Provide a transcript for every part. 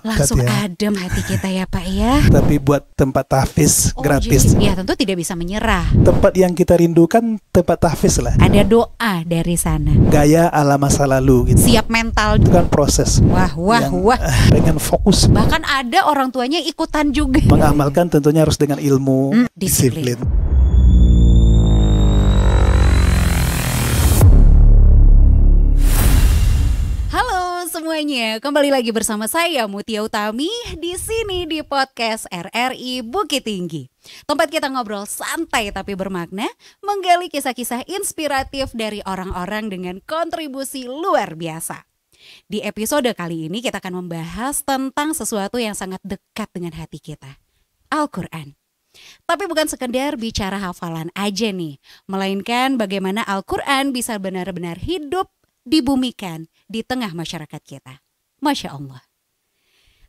Langsung Katia. adem hati kita ya Pak ya. Tapi buat tempat tahfiz gratis. Jadi, ya tentu tidak bisa menyerah. Tempat yang kita rindukan tempat tahfiz lah. Ada doa dari sana. Gaya ala masa lalu gitu. Siap mental. Itu kan proses. Wah. Dengan fokus. Bahkan ada orang tuanya ikutan juga. Mengamalkan tentunya harus dengan ilmu, disiplin. Halo semuanya, kembali lagi bersama saya Mutia Utami di sini di podcast RRI Bukit Tinggi. Tempat kita ngobrol santai tapi bermakna, menggali kisah-kisah inspiratif dari orang-orang dengan kontribusi luar biasa. Di episode kali ini kita akan membahas tentang sesuatu yang sangat dekat dengan hati kita, Al-Quran. Tapi bukan sekedar bicara hafalan aja nih, melainkan bagaimana Al-Quran bisa benar-benar hidup, dibumikan di tengah masyarakat kita. Masya Allah.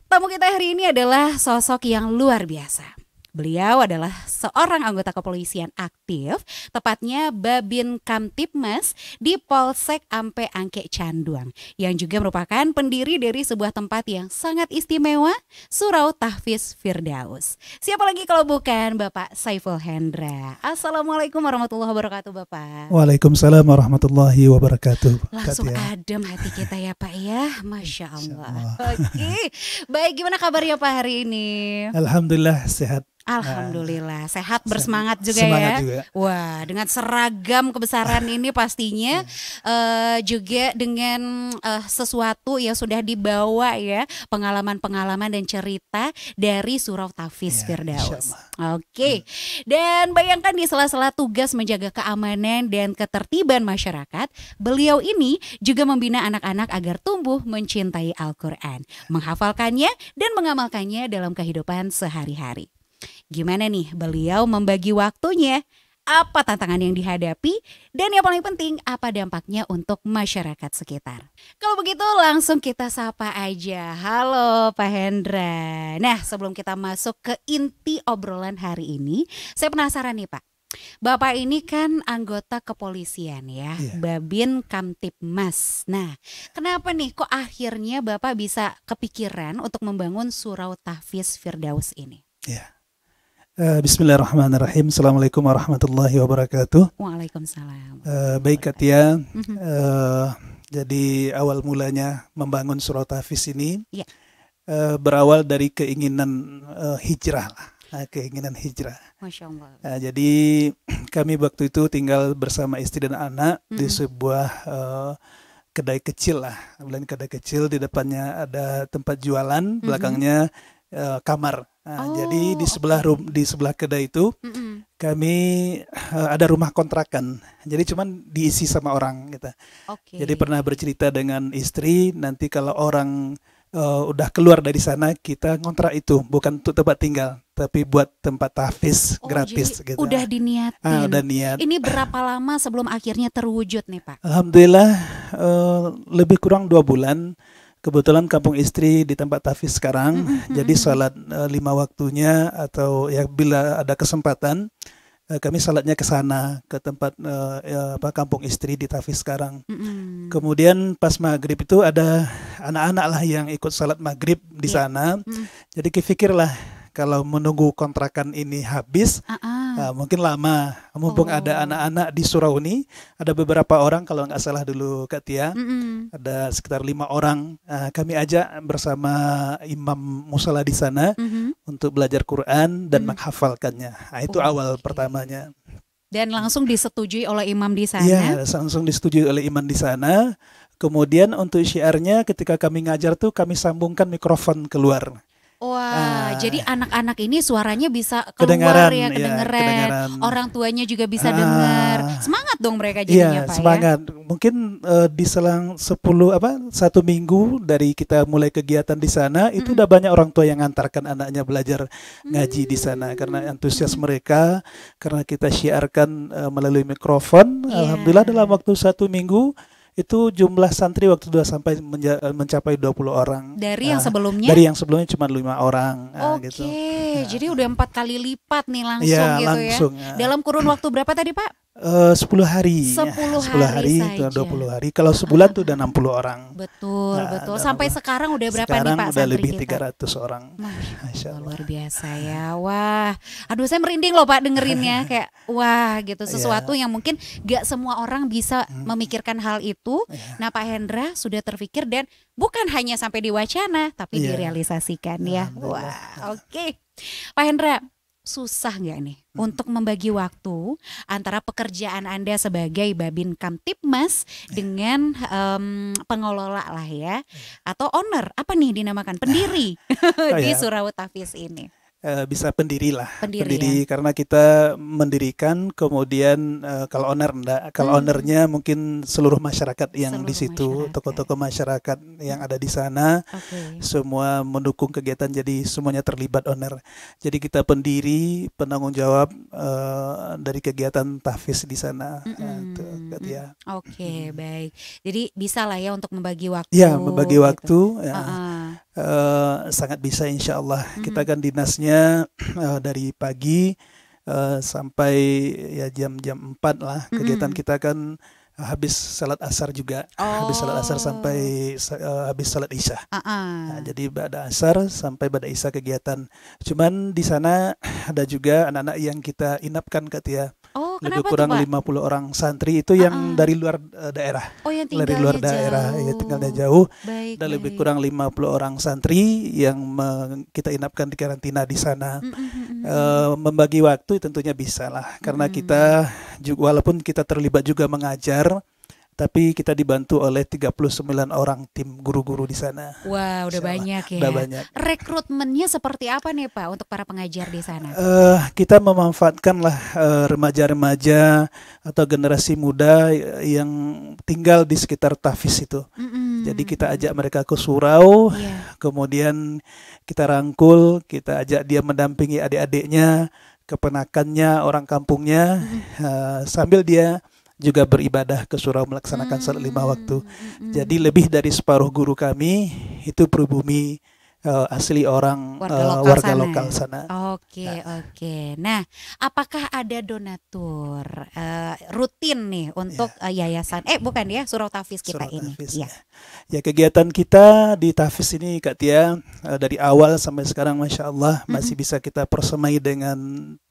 Tamu kita hari ini adalah sosok yang luar biasa. Beliau adalah seorang anggota kepolisian aktif, tepatnya Babin Kamtibmas di Polsek Ampe Angke Canduang, yang juga merupakan pendiri dari sebuah tempat yang sangat istimewa, Surau Tahfiz Firdaus. Siapa lagi kalau bukan Bapak Saiful Hendra. Assalamualaikum warahmatullahi wabarakatuh Bapak. Waalaikumsalam warahmatullahi wabarakatuh. Langsung Katia. adem hati kita ya Pak ya. Masya Allah. Oke. Baik, gimana kabarnya Pak hari ini? Alhamdulillah sehat. Alhamdulillah, sehat, bersemangat juga Semangat ya. juga. Wah, dengan seragam kebesaran ini pastinya juga dengan sesuatu yang sudah dibawa ya, pengalaman-pengalaman dan cerita dari Surau Tahfiz Firdaus. Oke. Dan bayangkan di sela-sela tugas menjaga keamanan dan ketertiban masyarakat, beliau ini juga membina anak-anak agar tumbuh mencintai Al-Quran, menghafalkannya dan mengamalkannya dalam kehidupan sehari-hari. Gimana nih beliau membagi waktunya? Apa tantangan yang dihadapi? Dan yang paling penting, apa dampaknya untuk masyarakat sekitar? Kalau begitu langsung kita sapa aja. Halo Pak Hendra. Nah, sebelum kita masuk ke inti obrolan hari ini, saya penasaran nih Pak. Bapak ini kan anggota kepolisian ya, Babin Kamtibmas. Nah, kenapa nih kok akhirnya Bapak bisa kepikiran untuk membangun Surau Tahfiz Firdaus ini? Ya. Bismillahirrahmanirrahim. Assalamualaikum warahmatullahi wabarakatuh. Waalaikumsalam. Baik Katia, jadi awal mulanya membangun Surau Tahfiz ini berawal dari keinginan hijrah lah, keinginan hijrah. Masya Allah. Jadi kami waktu itu tinggal bersama istri dan anak di sebuah kedai kecil lah, kedai kecil, di depannya ada tempat jualan, belakangnya kamar. Jadi di sebelah kedai itu kami ada rumah kontrakan. Jadi cuman diisi sama orang gitu. Jadi pernah bercerita dengan istri, nanti kalau orang udah keluar dari sana kita ngontrak itu bukan untuk tempat tinggal, tapi buat tempat tahfiz gratis gitu. Udah diniatin. Udah niat. Ini berapa lama sebelum akhirnya terwujud nih Pak? Alhamdulillah lebih kurang 2 bulan. Kebetulan kampung istri di tempat tahfiz sekarang, jadi salat 5 waktunya atau ya bila ada kesempatan kami salatnya ke sana, ke tempat kampung istri di tahfiz sekarang. Kemudian pas maghrib itu ada anak-anak lah yang ikut salat maghrib di sana. Jadi kepikirlah kalau menunggu kontrakan ini habis, mungkin lama. Mumpung ada anak-anak di surau ini, ada beberapa orang kalau nggak salah dulu Kak Tia, ada sekitar 5 orang. Kami ajak bersama imam musala di sana untuk belajar Quran dan menghafalkannya. Itu awal pertamanya. Dan langsung disetujui oleh imam di sana? Iya, langsung disetujui oleh imam di sana. Kemudian untuk syiarnya ketika kami ngajar tuh kami sambungkan mikrofon keluar. Wah, jadi anak-anak ini suaranya bisa keluar kedengeran. Orang tuanya juga bisa dengar. Semangat dong mereka jadinya Pak semangat. Mungkin di selang 1 minggu dari kita mulai kegiatan di sana, itu udah banyak orang tua yang ngantarkan anaknya belajar ngaji di sana karena antusias mereka, karena kita syiarkan melalui mikrofon. Alhamdulillah dalam waktu 1 minggu itu jumlah santri waktu itu sampai mencapai 20 orang. Dari yang sebelumnya? Dari yang sebelumnya cuma 5 orang. Oke, jadi udah 4 kali lipat nih langsung gitu langsung, ya. Dalam kurun waktu berapa tadi Pak? 10 hari, 10 10 hari hari itu saja. 20 hari. Kalau sebulan tuh udah 60 orang. Betul, Nah, betul. udah Sampai 60. sekarang udah berapa nih Sekarang Pak udah santri lebih kita? 300 orang. Masya Masya Allah, Allah. luar biasa ya. Wah, aduh saya merinding loh Pak dengerinnya kayak wah gitu. Sesuatu yang mungkin gak semua orang bisa memikirkan hal itu. Nah Pak Hendra sudah terpikir dan bukan hanya sampai di wacana tapi Iya. direalisasikan ya. Alhamdulillah. Wah, oke. Pak Hendra, susah nggak nih untuk membagi waktu antara pekerjaan Anda sebagai Babin Kamtibmas dengan pengelola lah ya atau owner apa nih dinamakan pendiri di ya. Surau Tafis ini? Bisa pendiri lah, Pendiri, karena kita mendirikan kemudian kalau owner enggak, kalau ownernya mungkin seluruh masyarakat yang Seluruh di situ, masyarakat. tokoh-tokoh masyarakat yang ada di sana, Oke. semua mendukung kegiatan, jadi semuanya terlibat owner. Jadi kita pendiri, penanggung jawab dari kegiatan tahfiz di sana. Itu, ya. Oke, baik. Jadi bisa lah ya untuk membagi waktu. Ya, membagi gitu. waktu. Ya. Uh-uh. Sangat bisa insya Allah. Kita kan dinasnya dari pagi sampai ya jam-jam 4 lah. Kegiatan kita kan habis salat asar juga. Habis salat asar sampai habis salat isya. Nah, jadi pada asar sampai pada isya kegiatan. Cuman di sana ada juga anak-anak yang kita inapkan Katia. Oh, Lebih kenapa kurang tuh, Pak? 50 orang santri itu yang dari luar daerah. Oh, yang Dari luar tinggalnya daerah, jauh. ya tinggalnya jauh. Baik, Dan lebih baik. kurang 50 orang santri yang kita inapkan di karantina di sana. Membagi waktu tentunya bisa lah, karena kita juga, walaupun kita terlibat juga mengajar, tapi kita dibantu oleh 39 orang tim guru-guru di sana. Wah, udah Insya Allah. banyak ya. Udah banyak. Rekrutmennya seperti apa nih Pak untuk para pengajar di sana? Kita memanfaatkanlah remaja-remaja atau generasi muda yang tinggal di sekitar Tahfiz itu. Jadi kita ajak mereka ke surau, kemudian kita rangkul, kita ajak dia mendampingi adik-adiknya, keponakannya, orang kampungnya, sambil dia juga beribadah ke surau melaksanakan salat 5 waktu. Jadi lebih dari separuh guru kami itu pribumi asli orang warga lokal sana. Oke, oke. Nah, apakah ada donatur rutin nih untuk yayasan? Bukan ya, Surau Tafis kita Surau ini. Tafis, ya, kegiatan kita di Tafis ini Kak Tia dari awal sampai sekarang Masya Allah masih bisa kita persemai dengan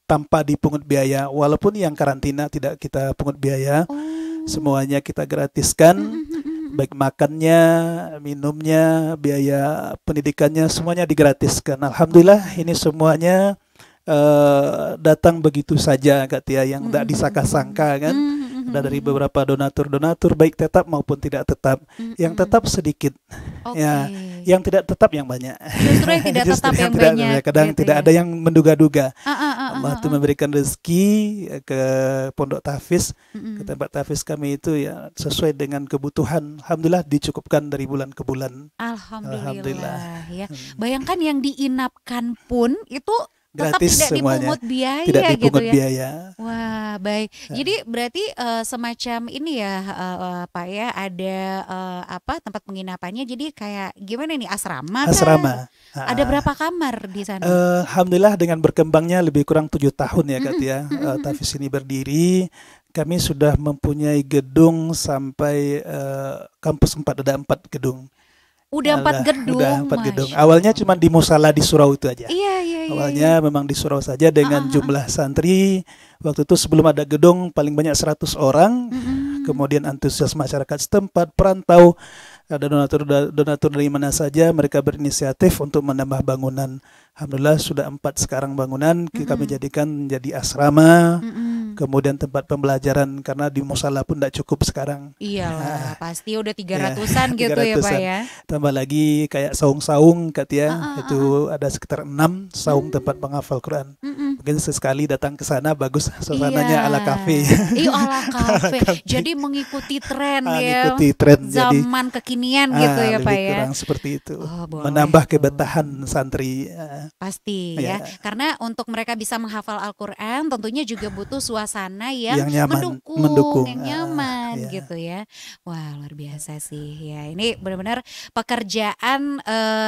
tanpa dipungut biaya, walaupun yang karantina tidak kita pungut biaya, semuanya kita gratiskan, baik makannya, minumnya, biaya pendidikannya, semuanya digratiskan. Alhamdulillah ini semuanya datang begitu saja Kak Tia, yang tidak disangka-sangka kan. Ada dari beberapa donatur baik tetap maupun tidak tetap. Yang tetap sedikit, ya. Yang tidak tetap yang banyak. Justru yang tidak tetap yang banyak. Kadang gitu tidak ya. ada yang menduga-duga. Allah Allah itu memberikan rezeki ke Pondok Tahfiz, ke tempat Tahfiz kami itu ya sesuai dengan kebutuhan. Alhamdulillah dicukupkan dari bulan ke bulan. Alhamdulillah. Ya. Bayangkan yang diinapkan pun itu tetap Gratis tidak semuanya. dipungut biaya Tidak dipungut gitu ya. biaya. Wah, baik. Jadi berarti semacam ini ya Pak ya, ada tempat penginapannya, jadi kayak gimana nih, asrama kan? Asrama. Ada berapa kamar di sana? Alhamdulillah dengan berkembangnya lebih kurang 7 tahun ya Kak Tia, Tahfiz ini berdiri, kami sudah mempunyai gedung sampai kampus 4, ada 4 gedung. Udah 4 gedung. Udah 4 gedung. Awalnya cuma di musala di surau itu aja. Iya. Awalnya memang di surau saja dengan jumlah santri. Waktu itu sebelum ada gedung paling banyak 100 orang. Kemudian antusias masyarakat setempat, perantau, ada donatur dari mana saja, mereka berinisiatif untuk menambah bangunan. Alhamdulillah sudah 4 sekarang bangunan kami jadikan menjadi asrama. Kemudian tempat pembelajaran karena di musala pun tidak cukup sekarang. Iyalah, pasti udah 300-an gitu 300-an. ya Pak ya. Tambah lagi kayak saung-saung Kak Tia, itu ada sekitar 6 saung tempat menghafal Quran. Mungkin sesekali datang ke sana bagus suasananya ala kafe. Iya, ala kafe. Jadi mengikuti tren ya. Mengikuti tren zaman kekinian gitu ya Pak lebih ya. kurang seperti itu. Boleh, menambah kebetahan santri. Pasti ya, Ya, karena untuk mereka bisa menghafal Al-Quran tentunya juga butuh suasana yang yang nyaman, mendukung, mendukung. yang nyaman Ya, gitu ya. Wah luar biasa sih ya, ini benar-benar pekerjaan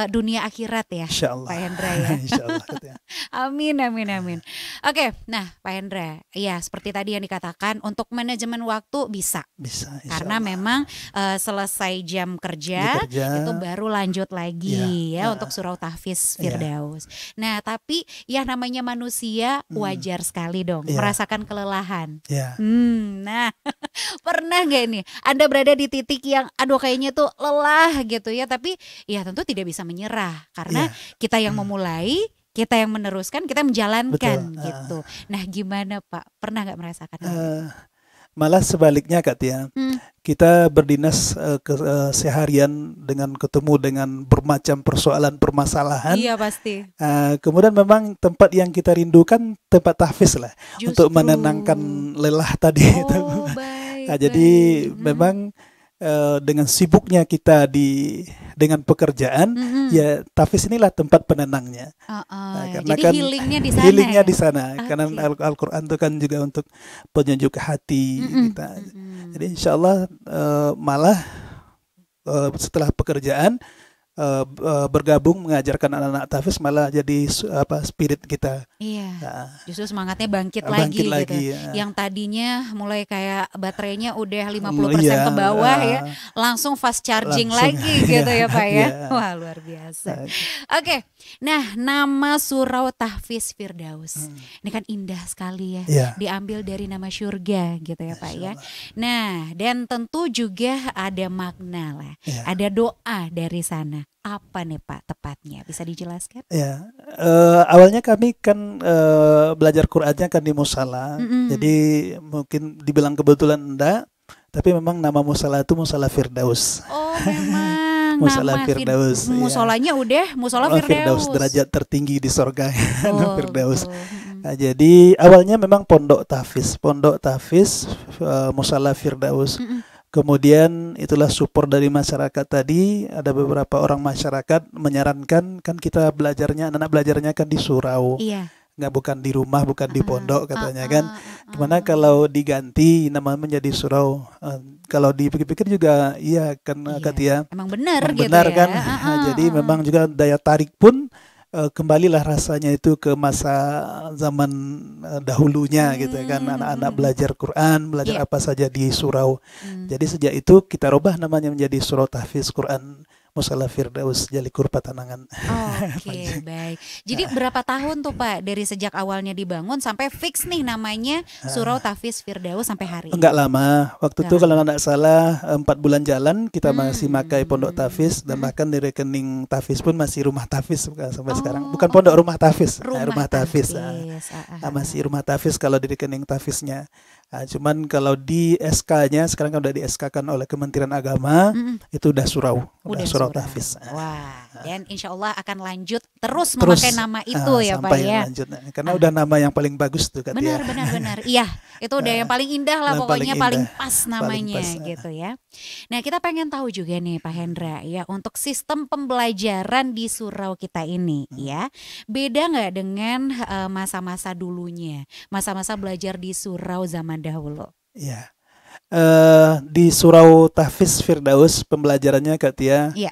dunia akhirat ya insya Pak Allah, Hendra ya. insya Allah katanya. Amin, amin, amin. Oke, nah Pak Hendra, ya seperti tadi yang dikatakan untuk manajemen waktu bisa. Bisa, insya Karena Allah. memang selesai jam Dia kerja kerja, itu baru lanjut lagi ya untuk surau tahfiz ya, Firdaus. Nah tapi ya namanya manusia wajar sekali dong ya, merasakan kelelahan. ya, Nah pernah gak nih Anda berada di titik yang aduh kayaknya tuh lelah gitu ya, tapi ya tentu tidak bisa menyerah karena ya, kita yang memulai, kita yang meneruskan, kita menjalankan betul. gitu. Nah gimana Pak, pernah nggak merasakan hal itu? Malah sebaliknya Kak Tia, Hmm, kita berdinas seharian dengan ketemu dengan bermacam persoalan permasalahan. iya pasti. Kemudian memang tempat yang kita rindukan tempat tahfiz lah untuk Justru. menenangkan lelah tadi itu. Oh, baik, Jadi baik. memang dengan sibuknya kita dengan pekerjaan, ya tahfiz inilah tempat penenangnya. Karena Jadi kan healingnya di sana healingnya ya? di sana. Karena Oke. Al-Quran itu kan juga untuk penyejuk hati Mm-mm, kita. mm-mm. Jadi insya Allah malah setelah pekerjaan bergabung mengajarkan anak-anak tahfiz malah jadi spirit kita Iya, uh, justru semangatnya bangkit bangkit lagi gitu. lagi. Yang tadinya mulai kayak baterainya udah 50% Iya, ke bawah ya, langsung fast charging langsung, lagi gitu ya Pak ya. iya. Wah luar biasa. Oke, nah nama surau tahfiz Firdaus. Ini kan indah sekali ya, Iya. diambil dari nama surga gitu ya Pak ya. Nah dan tentu juga ada makna lah, Iya. ada doa dari sana. Apa nih Pak tepatnya, bisa dijelaskan? Ya, awalnya kami kan belajar Qur'annya kan di musala. Mm-mm. Jadi mungkin dibilang kebetulan enggak, tapi memang nama musala itu Musala Firdaus. Oh memang Musala nama Firdaus, ya. musolanya udah musola Firdaus. derajat tertinggi di sorga. Oh, Firdaus. betul. Mm-mm. Nah, jadi awalnya memang pondok tahfiz, Musala Firdaus. Mm-mm. Kemudian itulah support dari masyarakat tadi. Ada beberapa orang masyarakat menyarankan kan kita anak-anak belajarnya kan di surau, Iya. nggak bukan di rumah, bukan di pondok katanya kan. Gimana Ah. kalau diganti nama menjadi surau? Kalau dipikir-pikir juga iya kan Iya. Katia. Emang benar Memang gitu benar ya. kan. Jadi memang juga daya tarik pun kembalilah rasanya itu ke masa zaman dahulunya gitu kan, anak-anak belajar Quran, belajar Iya. apa saja di surau. Jadi sejak itu kita rubah namanya menjadi surau tahfiz Quran Musala Firdaus Jalikur Patanangan. Oke, baik. Jadi berapa tahun tuh Pak dari sejak awalnya dibangun sampai fix nih namanya Surau Tahfiz Firdaus sampai hari ini? Enggak lama. Waktu Enggak itu kalau enggak salah 4 bulan jalan kita masih pakai pondok tahfiz dan Mm-mm. bahkan di rekening tahfiz pun masih rumah tahfiz sampai sekarang. Oh, Bukan pondok, rumah tahfiz. Rumah Tahfiz. tahfiz. Masih rumah tahfiz kalau di rekening tahfiznya. Cuman kalau di SK-nya sekarang kan udah di SK-kan oleh Kementerian Agama, Mm-mm. itu udah surau, Udah surau surau. tahfiz. Wah, dan insya Allah akan lanjut terus Terus memakai nama itu ya Pak sampai ya. lanjut. Karena udah nama yang paling bagus tuh Kak Benar, Tia. benar. Iya, itu udah yang paling indah lah yang pokoknya, paling paling indah, pas paling namanya pas. gitu ya. Nah kita pengen tahu juga nih Pak Hendra ya, untuk sistem pembelajaran di surau kita ini ya, beda nggak dengan masa-masa dulunya, masa-masa belajar di surau zaman dahulu? Iya. Di surau tahfiz Firdaus pembelajarannya Kak Tia. Iya.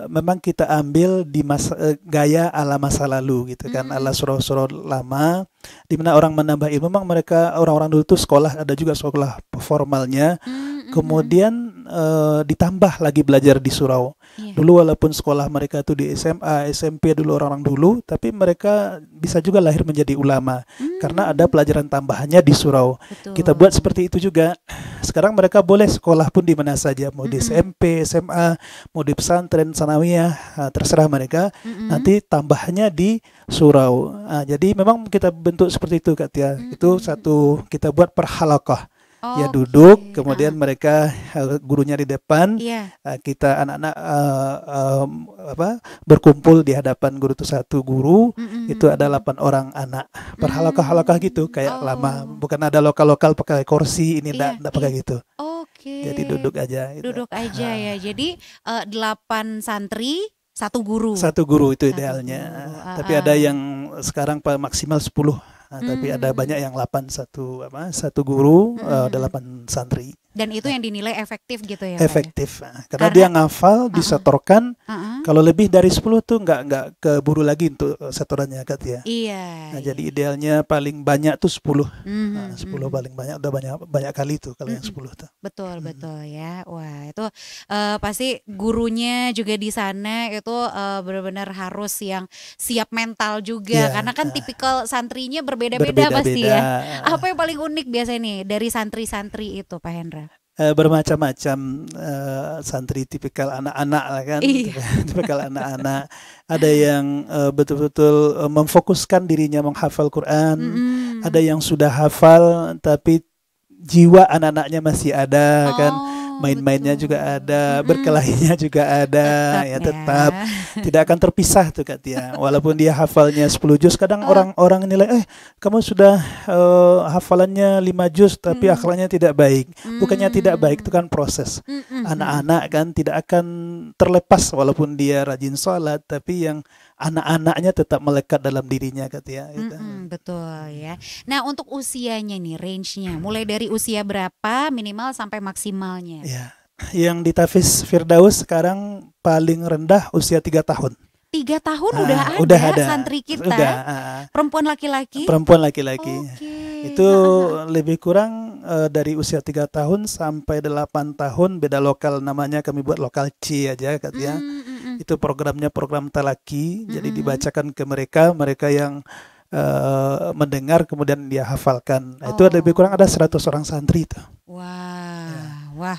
Memang kita ambil di gaya ala masa lalu gitu kan, ala surau-surau lama di mana orang menambah ilmu. Memang mereka orang-orang dulu tuh sekolah, ada juga sekolah formalnya. Kemudian ditambah lagi belajar di surau. Iya. Dulu walaupun sekolah mereka tuh di SMA, SMP dulu orang-orang dulu, tapi mereka bisa juga lahir menjadi ulama karena ada pelajaran tambahannya di surau. Betul. Kita buat seperti itu juga. Sekarang mereka boleh sekolah pun di mana saja, mau di SMP, SMA, mau di pesantren, sanawiyah, terserah mereka. Nanti tambahannya di surau. Jadi memang kita bentuk seperti itu Kak Tia. Itu satu kita buat per halaqah. Ya duduk, kemudian mereka gurunya di depan, Iya. kita anak-anak berkumpul di hadapan guru itu satu guru, itu ada 8 orang anak per halaqah gitu kayak lama, bukan ada lokal-lokal pakai kursi ini, Iya, enggak pakai gitu. Oke. Jadi duduk aja gitu. Duduk aja ya. Jadi 8 santri Satu guru. Satu guru itu Satu idealnya. guru. Tapi ada yang sekarang maksimal 10. Tapi ada banyak yang 8 satu guru 8 santri. Dan itu yang dinilai efektif gitu ya, Pak? Efektif. Karena dia ngafal, disetorkan. Kalau lebih dari 10 tuh nggak keburu lagi untuk setorannya, Kak ya. Iya. Nah, jadi idealnya paling banyak tuh 10. 10 paling banyak, udah banyak kali tuh kalau yang 10 tuh. Betul ya. Wah, itu pasti gurunya juga di sana itu benar-benar harus yang siap mental juga, karena kan tipikal santrinya berbeda-beda pasti ya. Apa yang paling unik biasanya nih dari santri-santri itu, Pak Hendra? Bermacam-macam santri tipikal anak-anak lah kan. Tipikal anak-anak. Ada yang betul-betul memfokuskan dirinya menghafal Quran. Ada yang sudah hafal tapi jiwa anak-anaknya masih ada kan. Main-mainnya juga ada, berkelahinya juga ada, tetap tidak akan terpisah tuh Kak Tia. Walaupun dia hafalnya 10 juz, kadang orang nilai, kamu sudah hafalannya 5 juz tapi akhlaknya tidak baik. Bukannya tidak baik, itu kan proses. Anak-anak kan tidak akan terlepas walaupun dia rajin sholat, tapi yang anak-anaknya tetap melekat dalam dirinya Kak Tia. Betul ya. Nah, untuk usianya nih, range-nya mulai dari usia berapa minimal sampai maksimalnya? Ya, yang di Tahfiz Firdaus sekarang paling rendah usia 3 tahun. 3 tahun udah ada santri kita. Perempuan laki-laki? Perempuan laki-laki. Itu lebih kurang dari usia 3 tahun sampai 8 tahun, beda lokal namanya, kami buat lokal C aja Kak ya. Itu programnya program talaki, jadi dibacakan ke mereka yang mendengar kemudian dia hafalkan. Itu lebih kurang ada 100 orang santri itu. Wah.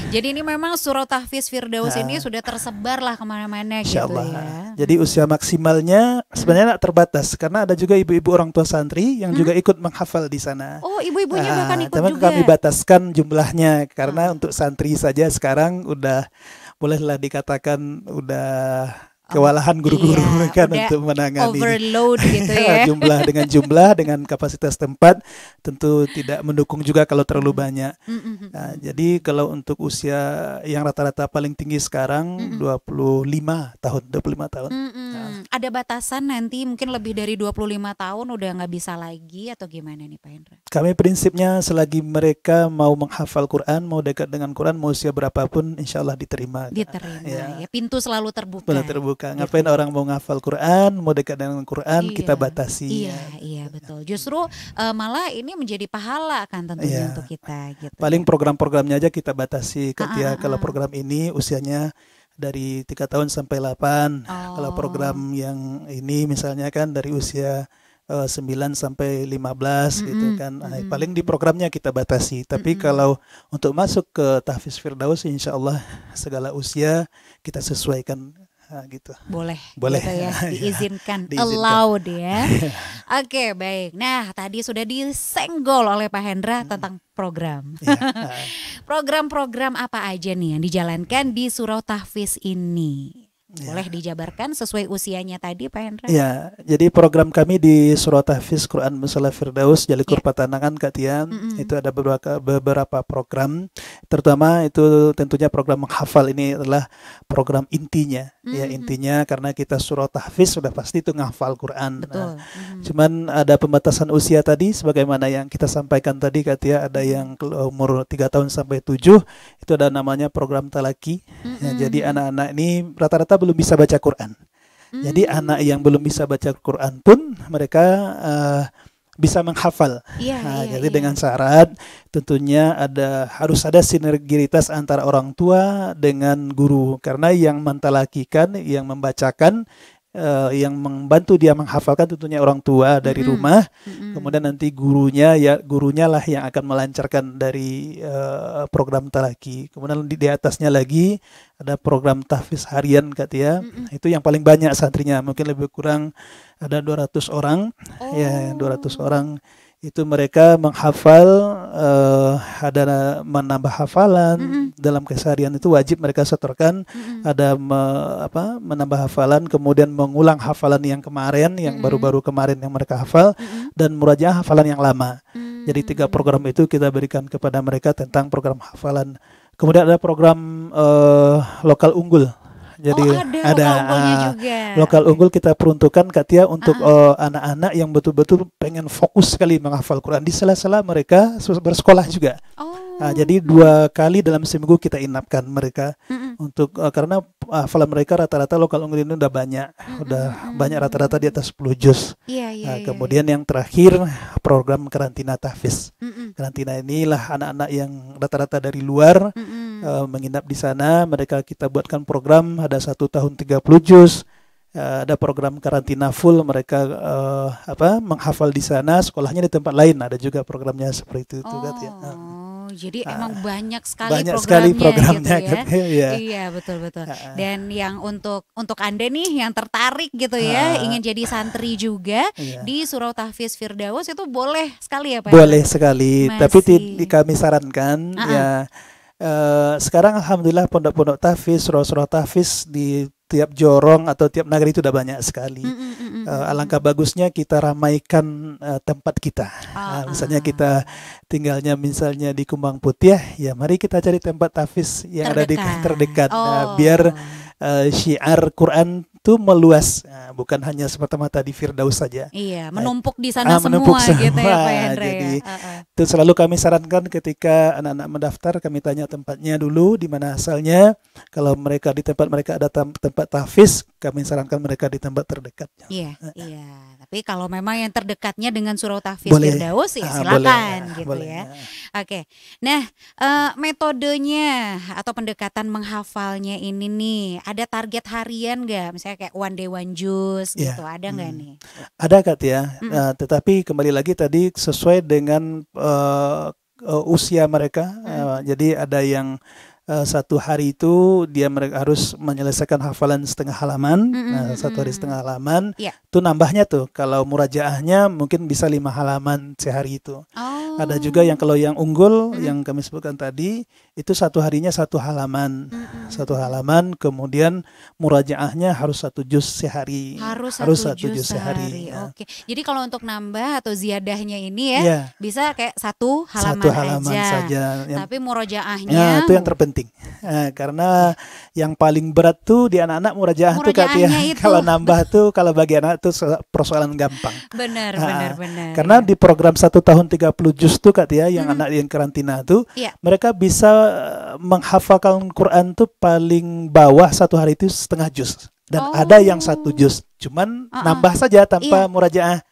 Jadi ini memang surah Tahfiz Firdaus ini sudah tersebar lah kemana-mana gitu ya. Jadi usia maksimalnya sebenarnya terbatas karena ada juga ibu-ibu orang tua santri yang juga ikut menghafal di sana. Oh, ibu-ibunya bahkan ikut juga. Kami bataskan jumlahnya karena untuk santri saja sekarang bolehlah dikatakan udah kewalahan guru-guru kan untuk menangani overload gitu ya. jumlah dengan kapasitas tempat tentu tidak mendukung juga kalau terlalu banyak. Nah, jadi kalau untuk usia yang rata-rata paling tinggi sekarang 25 tahun. Nah. Ada batasan nanti mungkin lebih dari 25 tahun udah nggak bisa lagi atau gimana nih Pak Hendra? Kami prinsipnya selagi mereka mau menghafal Quran, mau dekat dengan Quran, mau usia berapapun insya Allah diterima. Ya, pintu selalu terbuka. Ngapain orang mau ngafal Quran, mau dekat dengan Quran, kita batasi. Iya betul. Justru malah ini menjadi pahala kan tentunya untuk kita. Gitu. Paling program-programnya aja kita batasi. Kalau program ini usianya dari 3 tahun sampai 8. Kalau program yang ini misalnya kan dari usia 9 sampai 15 gitu kan. Paling di programnya kita batasi. Tapi kalau untuk masuk ke Tahfiz Firdaus insya Allah segala usia kita sesuaikan. Gitu. Boleh gitu ya, diizinkan. Allowed ya. Oke, baik. Nah, tadi sudah disenggol oleh Pak Hendra tentang program. Program-program apa aja nih yang dijalankan di Surau Tahfiz ini? Boleh dijabarkan sesuai usianya tadi Pak Hendra? Ya, jadi program kami di Surau Tahfiz Quran Musalah Firdaus Jalikur Patanangan Kak Tia, itu ada beberapa program. Terutama itu tentunya program menghafal, ini adalah program intinya. Ya, intinya karena kita Surau Tahfiz sudah pasti itu menghafal Quran. Betul. Cuman ada pembatasan usia tadi sebagaimana yang kita sampaikan tadi Kak Tia, ada yang umur 3 tahun sampai 7, itu ada namanya program talaki. Ya, jadi anak-anak ini rata-rata belum bisa baca Quran. Jadi anak yang belum bisa baca Quran pun mereka bisa menghafal. Jadi dengan syarat tentunya harus ada sinergitas antara orang tua dengan guru. Karena yang mentalakikan, yang membacakan, yang membantu dia menghafalkan tentunya orang tua dari rumah. Kemudian nanti gurunya lah yang akan melancarkan dari program talaki. Kemudian di atasnya lagi ada program tahfiz harian Kak Tia. Itu yang paling banyak santrinya, mungkin lebih kurang ada 200 orang. Ya, 200 orang. Itu mereka menghafal, ada menambah hafalan dalam keseharian itu wajib mereka setorkan, ada menambah hafalan, kemudian mengulang hafalan yang kemarin, yang baru-baru kemarin yang mereka hafal, dan murajaah hafalan yang lama. Jadi 3 program itu kita berikan kepada mereka tentang program hafalan. Kemudian ada program lokal unggul. Jadi ada lokal unggulnya juga. Lokal unggul kita peruntukkan Katia untuk anak-anak yang betul-betul pengen fokus sekali menghafal Quran di sela-sela mereka bersekolah juga. Jadi 2 kali dalam seminggu kita inapkan mereka untuk karena hafalan mereka rata-rata lokal unggul ini udah banyak rata-rata di atas 10 juz. Kemudian yang terakhir program karantina tahfiz. Karantina inilah anak-anak yang rata-rata dari luar menginap di sana. Mereka kita buatkan program ada 1 tahun 30 juz. Ada program karantina full mereka menghafal di sana, sekolahnya di tempat lain ada juga programnya seperti itu Katia. Jadi emang banyak sekali programnya gitu ya. Iya betul. Dan yang untuk Anda nih yang tertarik gitu ya, ingin jadi santri juga di Surau Tahfiz Firdaus itu boleh sekali ya Pak? Boleh sekali. Tapi kami sarankan ya sekarang alhamdulillah pondok-pondok tahfiz, surau-surau tahfiz di tiap jorong atau tiap negeri itu udah banyak sekali. Alangkah bagusnya kita ramaikan tempat kita. Misalnya kita tinggalnya misalnya di Kumbang Putih, ya mari kita cari tempat tahfiz yang ada di terdekat. Biar syiar Quran itu meluas, bukan hanya semata-mata di Firdaus saja. Iya, menumpuk di sana semua gitu ya Pak Hendra. Jadi itu selalu kami sarankan ketika anak-anak mendaftar, kami tanya tempatnya dulu, di mana asalnya. Kalau mereka di tempat mereka ada tempat tahfiz, kami sarankan mereka di tempat terdekat. Iya. Tapi kalau memang yang terdekatnya dengan Surau Tahfiz Firdaus ya silakan gitu ya. Oke. Nah, metodenya atau pendekatan menghafalnya ini nih, ada target harian nggak? Misalnya kayak one day one juz gitu, ada nggak nih? Ada Katia, tetapi kembali lagi tadi sesuai dengan usia mereka. Jadi ada yang 1 hari itu mereka harus menyelesaikan hafalan setengah halaman. 1 hari setengah halaman itu nambahnya tuh kalau murajaahnya mungkin bisa 5 halaman sehari itu. Ada juga yang kalau yang unggul yang kami sebutkan tadi itu 1 harinya 1 halaman. 1 halaman, kemudian murajaahnya harus 1 juz sehari. Harus 1 juz sehari. Oke. Jadi kalau untuk nambah atau ziyadahnya ini ya bisa kayak 1 halaman saja. Tapi murajaahnya itu yang terpenting. Karena yang paling berat tuh di anak-anak murajaah tuh Katia. Kalau nambah tuh kalau bagi anak tuh persoalan gampang. Benar. Karena di program 1 tahun 30 juz tuh Katia yang anak yang karantina tuh mereka bisa menghafalkan Quran tuh paling bawah 1 hari itu setengah juz. Dan ada yang 1 juz, cuman nambah saja tanpa murajaah.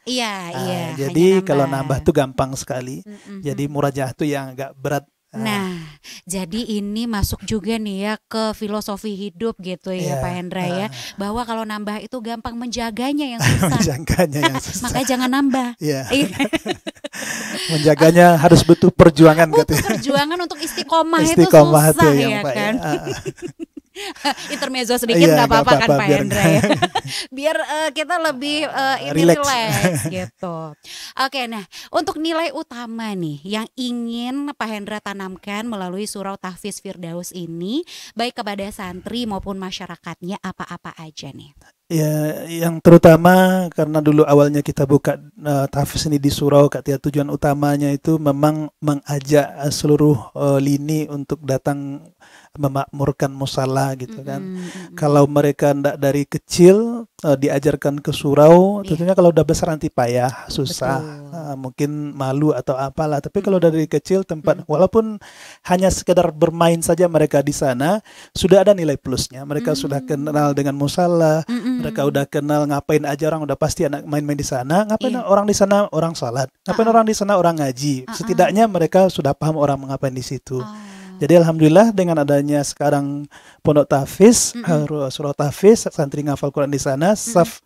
Jadi kalau nambah tuh gampang sekali. Jadi murajaah tuh yang agak berat. Nah, jadi ini masuk juga nih ya ke filosofi hidup gitu ya Pak Hendra ya, bahwa kalau nambah itu gampang, menjaganya yang susah. Makanya jangan nambah. Menjaganya harus butuh perjuangan. Perjuangan untuk istiqomah itu susah ya kan. Intermezzo sedikit nggak apa-apa kan Pak Hendra ya. Biar kita lebih relax gitu. Oke, nah untuk nilai utama nih yang ingin Pak Hendra tanamkan melalui Surau Tahfiz Firdaus ini, baik kepada santri maupun masyarakatnya, apa-apa aja nih? Ya, yang terutama karena dulu awalnya kita buka tahfiz ini di surau, Katia, tujuan utamanya itu memang mengajak seluruh lini untuk datang memakmurkan musala gitu kan. Kalau mereka ndak dari kecil diajarkan ke surau, tentunya kalau udah besar nanti payah, susah, mungkin malu atau apalah. Tapi kalau dari kecil tempat walaupun hanya sekedar bermain saja mereka di sana, sudah ada nilai plusnya. Mereka sudah kenal dengan musala, mereka udah kenal ngapain aja orang, udah pasti anak main-main di sana. Ngapain orang di sana? Orang salat. Ngapain orang di sana? Orang ngaji. Setidaknya mereka sudah paham orang mengapain di situ. Jadi alhamdulillah dengan adanya sekarang pondok tahfiz, surau tahfiz, santri ngafal Quran di sana, saf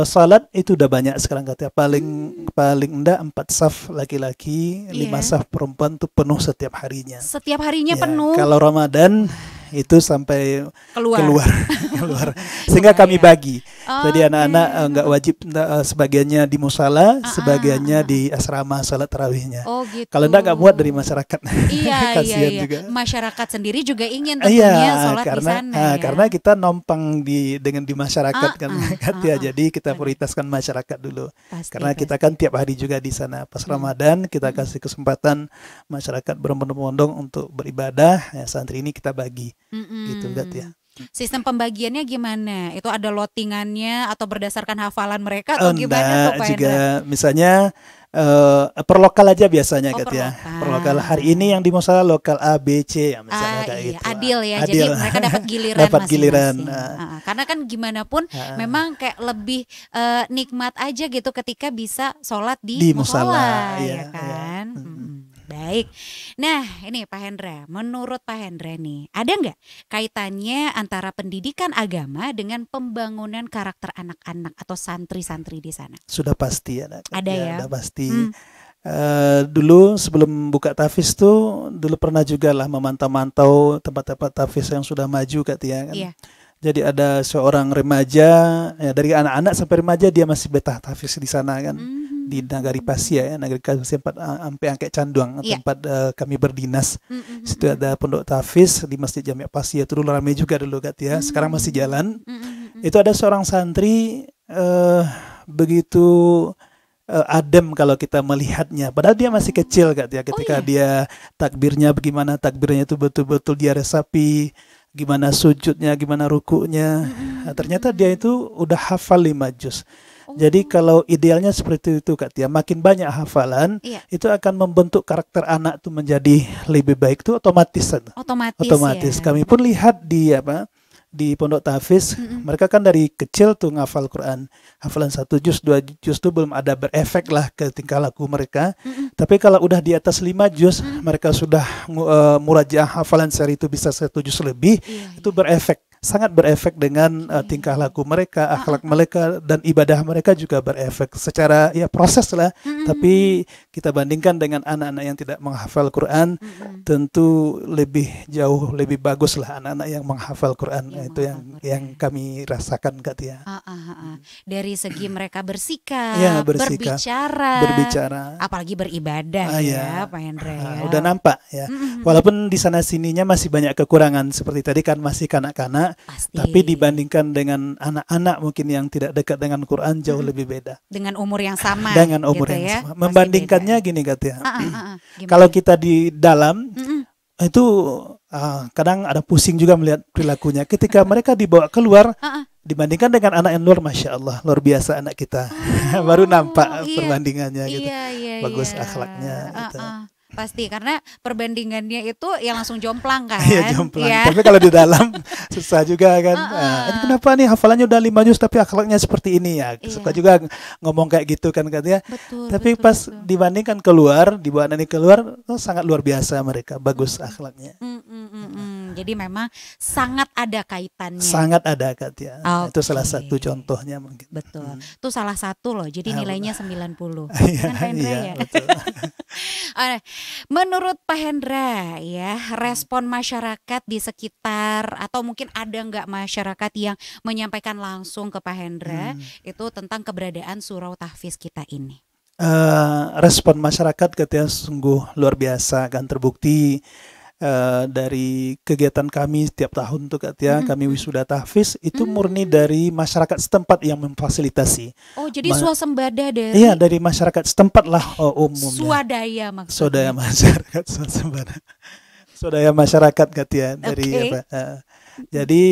salat itu udah banyak sekarang Katanya. Paling enggak 4 saf laki-laki, 5 saf perempuan tuh penuh setiap harinya. Setiap harinya penuh. Kalau Ramadan itu sampai keluar. Sehingga kami bagi. Jadi anak-anak nggak wajib, sebagiannya di musala, sebagiannya di asrama salat tarawihnya. Gitu. Kalau enggak nggak muat dari masyarakat. Kasihan juga. Masyarakat sendiri juga ingin tentunya salat di sana. Karena kita nompang di masyarakat kan. Jadi kita prioritaskan masyarakat dulu. Karena kita kan tiap hari juga di sana. Pas Ramadan kita kasih kesempatan masyarakat berbondong-bondong untuk beribadah. Santri ini kita bagi. Gitu ya. Sistem pembagiannya gimana? Itu ada lotingannya atau berdasarkan hafalan mereka atau gimana tuh Pak juga Hendra? misalnya per lokal aja biasanya Oh, gitu per ya. lokal. Per lokal hari ini yang di musola lokal A, B, C ya misalnya kayak Iya, gitu. adil ya. Jadi Adil. mereka dapat giliran Dapat giliran, masing-masing. Karena kan gimana pun memang kayak lebih nikmat aja gitu ketika bisa sholat di Di musola, musola, ya iya, kan. iya. Baik. Nah, ini Pak Hendra, menurut Pak Hendra nih, ada nggak kaitannya antara pendidikan agama dengan pembangunan karakter anak-anak atau santri-santri di sana? Sudah pasti ada. Ada ya? Sudah pasti. Hmm. Dulu sebelum buka Tafiz tuh dulu pernah juga lah memantau-mantau tempat-tempat Tafiz yang sudah maju Kak Tia kan. Iya. Jadi ada seorang remaja ya dari anak-anak sampai remaja dia masih betah Tafiz di sana kan. Di Nagari Pasia ya, Nagari Pasia sampai Angke Canduang Iya. tempat kami berdinas. Situ ada pondok Tafiz di Masjid Jami' Pasia itu dulu ramai juga dulu Kak Tia. Sekarang masih jalan. Itu ada seorang santri begitu adem kalau kita melihatnya. Padahal dia masih kecil Kak Tia. Ketika dia takbirnya bagaimana takbirnya itu betul-betul dia resapi, gimana sujudnya, gimana rukunya. Nah, ternyata dia itu udah hafal 5 juz. Jadi kalau idealnya seperti itu Kak Tia, makin banyak hafalan, Iya. itu akan membentuk karakter anak tuh menjadi lebih baik tuh otomatis. Otomatis ya. Kami pun lihat di Pondok Tafiz, mereka kan dari kecil tuh ngafal Quran. Hafalan 1 juz, 2 juz tuh belum ada berefek lah ke tingkah laku mereka. Tapi kalau udah di atas 5 juz, mereka sudah murajaah hafalan sehari itu bisa 1 juz lebih, itu berefek. Sangat berefek dengan tingkah laku mereka, akhlak mereka, dan ibadah mereka juga berefek secara ya proses lah. Tapi kita bandingkan dengan anak-anak yang tidak menghafal Quran, tentu jauh lebih bagus lah anak-anak yang menghafal Quran. Itu yang kami rasakan Kak Tia. Dari segi mereka bersikap, Ya, berbicara, apalagi beribadah ya Pak Hendra ya. Udah nampak ya. Walaupun di sana sininya masih banyak kekurangan seperti tadi kan masih kanak-kanak. Pasti. Tapi dibandingkan dengan anak-anak mungkin yang tidak dekat dengan Quran jauh lebih beda. Dengan umur yang sama. Dengan umur gitu yang ya, sama. Membandingkannya gini Kak Tia. Gimana? Kalau kita di dalam itu kadang ada pusing juga melihat perilakunya. Ketika mereka dibawa keluar dibandingkan dengan anak yang luar, Masya Allah luar biasa anak kita. Baru nampak perbandingannya gitu. Bagus akhlaknya gitu. Pasti karena perbandingannya itu yang langsung jomplang kan. Iya jomplang. Ya. Tapi kalau di dalam susah juga kan. Ini kenapa nih hafalannya udah 5 juz tapi akhlaknya seperti ini ya. Suka juga ngomong kayak gitu kan katanya. Tapi pas dibandingkan keluar, dibawa nanti keluar, sangat luar biasa mereka. Bagus akhlaknya. Jadi memang sangat ada kaitannya. Sangat ada Kak Tia. Okay. Itu salah satu contohnya mungkin. Betul. Itu salah satu loh. Jadi nilainya 90. Iya, Kan Pak Hendra ya. Betul. Menurut Pak Hendra ya, respon masyarakat di sekitar atau mungkin ada nggak masyarakat yang menyampaikan langsung ke Pak Hendra itu tentang keberadaan Surau Tahfiz kita ini? Respon masyarakat katanya sungguh luar biasa kan, terbukti dari kegiatan kami setiap tahun tuh Kak kami wisuda tahfiz itu murni dari masyarakat setempat yang memfasilitasi. Oh jadi swasembada dari? Iya dari masyarakat setempat lah umumnya. Swadaya maksudnya. Swadaya masyarakat swasembada. Swadaya masyarakat Kak dari jadi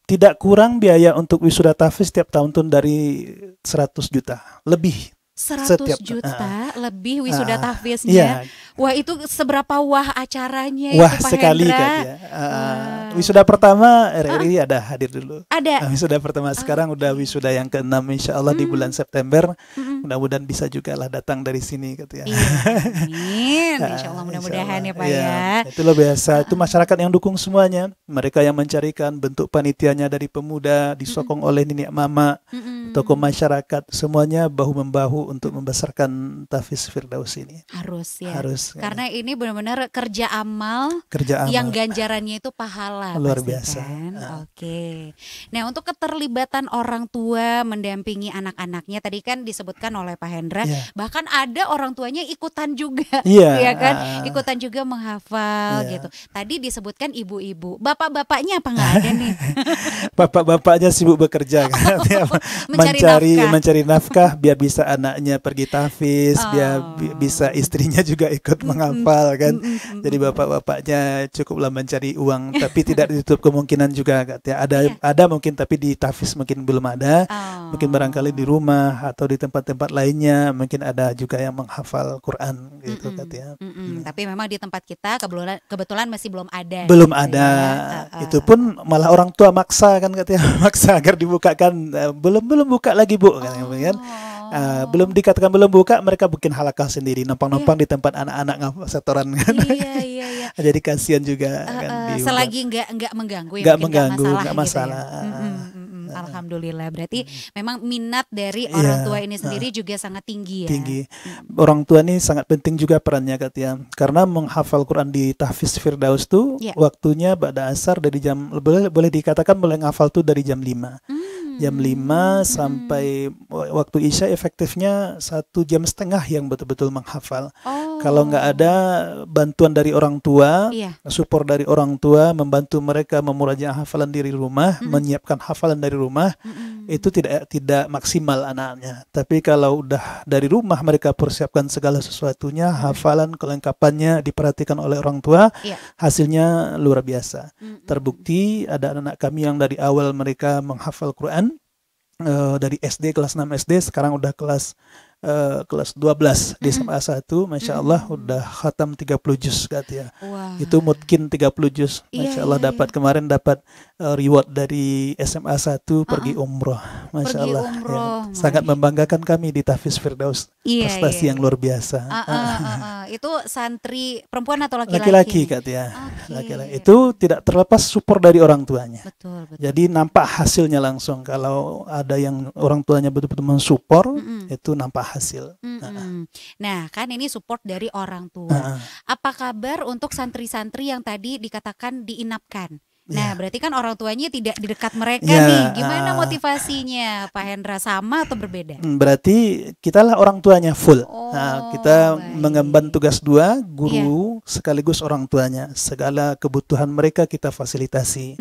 tidak kurang biaya untuk wisuda tahfiz setiap tahun tuh dari 100 juta lebih. 100 juta lebih wisuda tahfiznya. Iya. Wah itu seberapa wah acaranya wah, itu Pak sekali Hendra? Kak Wisuda pertama RRI ada hadir dulu. Ada. Wisuda pertama sekarang udah wisuda yang ke-6 insya Allah di bulan September. Mudah-mudahan bisa juga lah datang dari sini Kak Iya, amin. Insya Allah mudah-mudahan ya Pak ya. Itu luar biasa. Itu masyarakat yang dukung semuanya. Mereka yang mencarikan bentuk panitianya dari pemuda, disokong oleh nenek mama, tokoh masyarakat, semuanya bahu-membahu untuk membesarkan Tahfiz Firdaus ini. Harus ya. Harus. Karena ini benar-benar kerja amal Kerja amal. yang ganjarannya itu pahala. Luar pasti biasa. Kan? Oke. Nah untuk keterlibatan orang tua mendampingi anak-anaknya tadi kan disebutkan oleh Pak Hendra, bahkan ada orang tuanya ikutan juga, ya kan? Ikutan juga menghafal gitu. Tadi disebutkan ibu-ibu, bapak-bapaknya apa nggak ada nih? Bapak-bapaknya sibuk bekerja kan. mencari nafkah biar bisa anaknya pergi tahfiz, biar bisa istrinya juga ikut menghafal kan. Jadi bapak-bapaknya cukuplah mencari uang, tapi tidak ditutup kemungkinan juga katanya. Ada mungkin tapi di tahfiz mungkin belum ada. Mungkin barangkali di rumah atau di tempat-tempat lainnya mungkin ada juga yang menghafal Quran gitu katanya. Tapi memang di tempat kita kebetulan masih belum ada. Belum ada. Itu pun malah orang tua maksa kan katanya, maksa agar dibukakan. Belum buka lagi Bu kan. Belum dikatakan belum buka, mereka bikin halakah sendiri, numpang-numpang di tempat anak-anak setoran kan. Iya. Jadi kasihan juga kan. Selagi nggak mengganggu, nggak masalah. Gitu ya. Alhamdulillah, berarti memang minat dari orang tua ini sendiri juga sangat tinggi ya. Tinggi. Orang tua ini sangat penting juga perannya katanya. Karena menghafal Quran di tahfiz Firdaus tuh waktunya pada asar dari jam, boleh dikatakan mulai ngafal tuh dari jam 5. Jam 5 sampai waktu Isya efektifnya 1,5 jam yang betul-betul menghafal. Kalau nggak ada bantuan dari orang tua, support dari orang tua, membantu mereka memurajaah hafalan dari rumah, menyiapkan hafalan dari rumah, itu tidak maksimal anaknya. Tapi kalau udah dari rumah mereka persiapkan segala sesuatunya, hafalan, kelengkapannya diperhatikan oleh orang tua, hasilnya luar biasa. Terbukti ada anak kami yang dari awal mereka menghafal Quran, dari SD kelas 6 SD sekarang udah kelas 12 di SMA 1, Masya Allah udah khatam 30 juz katanya. Itu mungkin 30 juz, Masya Allah kemarin dapat reward dari SMA 1 pergi umroh, Masya Allah. Sangat membanggakan kami di tahfiz Firdaus, prestasi yang luar biasa. Itu santri perempuan atau laki-laki? Laki-laki katanya. Laki-laki. Itu tidak terlepas support dari orang tuanya. Betul. Jadi nampak hasilnya langsung. Kalau ada yang orang tuanya betul-betul mensupport, itu nampak hasil. Nah, kan ini support dari orang tua. Apa kabar untuk santri-santri yang tadi dikatakan diinapkan? Nah, berarti kan orang tuanya tidak di dekat mereka nih. Gimana motivasinya, Pak Hendra? Sama atau berbeda? Berarti kitalah orang tuanya full. Kita mengemban tugas dua, guru sekaligus orang tuanya. Segala kebutuhan mereka kita fasilitasi.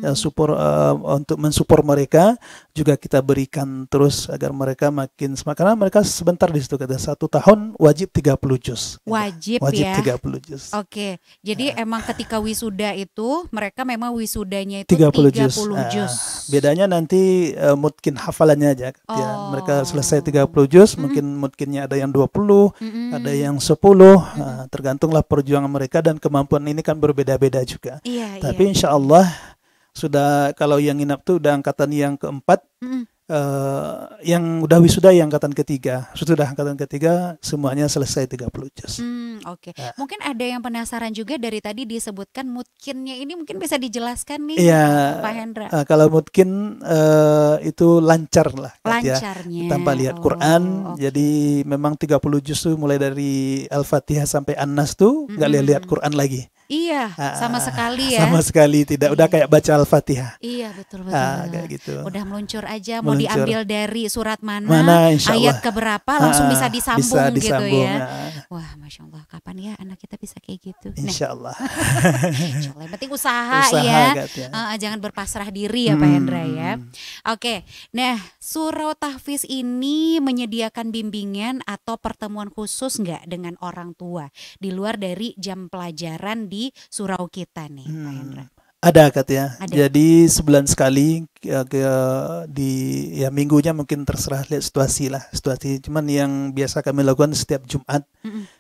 Support untuk mensupport mereka juga kita berikan terus agar mereka makin semangat. Karena mereka sebentar di situ kata 1 tahun wajib 30 juz. Wajib 30 juz. Oke. Jadi emang ketika wisuda itu mereka memang wisudanya itu 30 juz. Bedanya nanti mungkin hafalannya aja. Mereka selesai 30 juz, mungkinnya ada yang 20, ada yang 10, tergantunglah perjuangan mereka dan kemampuan ini kan berbeda-beda juga. Tapi insya Allah sudah, kalau yang nginap tuh udah angkatan yang keempat, yang udah wisuda yang angkatan ketiga, sudah angkatan ketiga semuanya selesai 30 juz. Oke. Mungkin ada yang penasaran juga dari tadi disebutkan mutkinnya ini, mungkin bisa dijelaskan nih Pak Hendra. Kalau mutkin itu lancar lah lancarnya tanpa lihat Quran. Jadi memang 30 juz tuh mulai dari Al-Fatihah sampai An-Nas tuh nggak lihat Quran lagi. Iya, sama sekali ya. Sama sekali tidak, udah kayak baca Al-Fatihah. Iya, betul. Kayak gitu. Udah meluncur aja, mau diambil dari surat mana ayat keberapa langsung bisa disambung gitu ya. Wah, Masya Allah, kapan ya anak kita bisa kayak gitu? Insya Allah. Insya Allah. Yang penting usaha ya. Jangan berpasrah diri ya Pak Hendra ya. Oke, nah surau tahfiz ini menyediakan bimbingan atau pertemuan khusus nggak dengan orang tua di luar dari jam pelajaran di surau kita nih Pak Hendra? Ada katanya. Jadi sebulan sekali minggunya mungkin terserah lihat situasi. Cuman yang biasa kami lakukan setiap Jumat